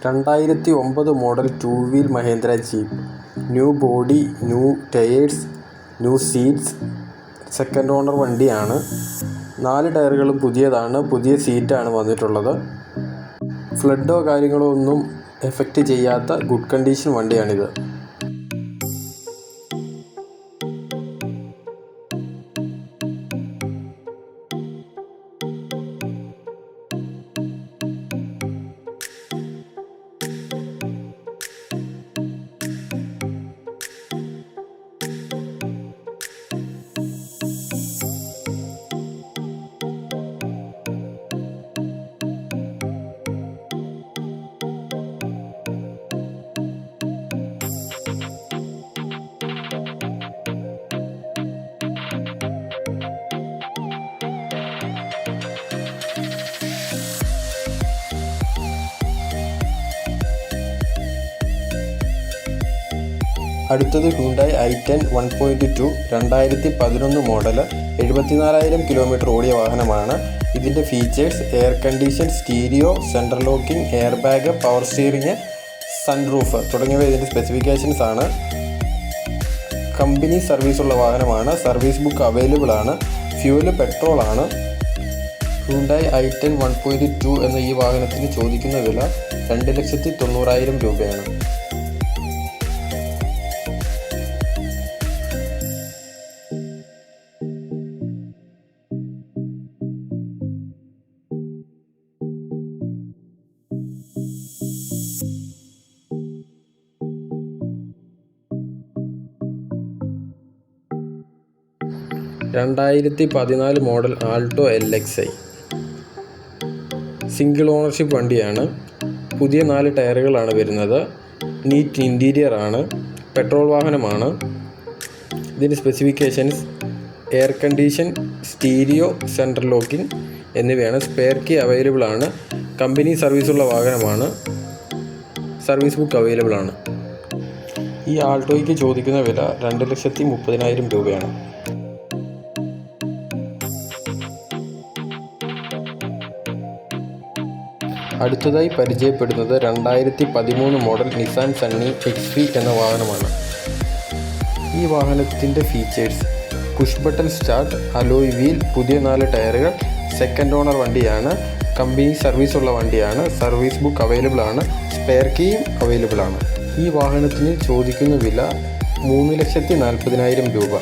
2009 model 2 wheel Mahindra jeep. New body, new tyres, new seats. Second owner വണ്ടിയാണ്. 4 ടയറുകളും പുതിയതാണ്. പുതിയ സീറ്റാണ് വന്നിട്ടുള്ളത്. ഫ്ലഡോ കാര്യങ്ങളോ ഒന്നും എഫക്റ്റ് ചെയ്യാത്ത ഗുഡ് കണ്ടീഷൻ വണ്ടിയാണിത്. അടുത്തത് ഹ്യുണ്ടായി i10 1.2 2011 മോഡൽ 74,000 കിലോമീറ്റർ ഓടിയ വാഹനമാണ്. ഇതിൻ്റെ features air condition, stereo, central locking, air bag, power steering, sunroof തുടങ്ങിയവ ഇതിൻ്റെ സ്പെസിഫിക്കേഷൻസ് ആണ്. കമ്പനി സർവീസുള്ള വാഹനമാണ്. സർവീസ് ബുക്ക് അവൈലബിൾ ആണ്. ഫ്യൂവൽ പെട്രോൾ ആണ്. ഹ്യുണ്ടായി i10 1.2 എന്ന ഈ വാഹനത്തിന് ചോദിക്കുന്ന വില 2,90,000 രൂപയാണ്. (2014) model Alto LXi single ownership വണ്ടിയാണ്. പുതിയ 4 ടയറുകളാണ് വരുന്നത്. നീറ്റ് ഇൻറ്റീരിയർ ആണ്. പെട്രോൾ വാഹനമാണ്. ഇതിൻ്റെ specifications air condition, stereo, central locking എന്നിവയാണ്. സ്പെയർ കീ അവൈലബിൾ ആണ്. കമ്പനി സർവീസുള്ള വാഹനമാണ്. സർവീസ് ബുക്ക് അവൈലബിൾ ആണ്. ഈ ആൾട്ടോയ്ക്ക് ചോദിക്കുന്ന വില 2,30,000 രൂപയാണ്. അടുത്തതായി പരിചയപ്പെടുന്നത് 2013 മോഡൽ നിസാൻ സണ്ണി XV എന്ന വാഹനമാണ്. ഈ വാഹനത്തിൻ്റെ features push button start, alloy wheel, പുതിയ 4 ടയറുകൾ, സെക്കൻഡ് ഓണർ വണ്ടിയാണ്. കമ്പനി സർവീസുള്ള വണ്ടിയാണ്. സർവീസ് ബുക്ക് അവൈലബിൾ ആണ്. സ്പെയർ കീയും അവൈലബിൾ ആണ്. ഈ വാഹനത്തിന് ചോദിക്കുന്ന വില 3,40,000 രൂപ.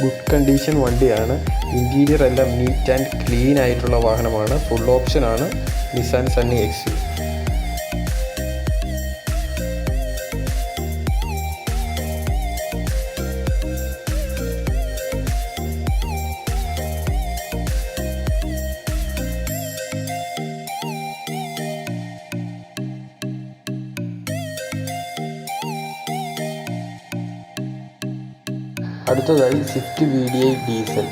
ഗുഡ് കണ്ടീഷൻ വണ്ടിയാണ്. ഇൻറ്റീരിയർ എല്ലാം നീറ്റ് ആൻഡ് ക്ലീൻ ആയിട്ടുള്ള വാഹനമാണ്. ഫുൾ ഓപ്ഷനാണ് നിസാൻ സണ്ണി XV. അടുത്തതായി സ്വിഫ്റ്റ് VDI ഡീസൽ.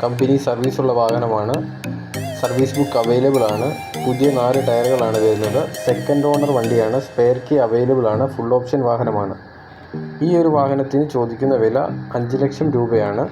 കമ്പനി സർവീസുള്ള വാഹനമാണ്. സർവീസ് ബുക്ക് അവൈലബിൾ ആണ്. പുതിയ 4 ടയറുകളാണ് വരുന്നത്. സെക്കൻഡ് ഓണർ വണ്ടിയാണ്. സ്പെയർ കീ അവൈലബിൾ ആണ്. ഫുൾ ഓപ്ഷൻ വാഹനമാണ്. ഈ ഒരു വാഹനത്തിന് ചോദിക്കുന്ന വില 5,00,000 രൂപയാണ്.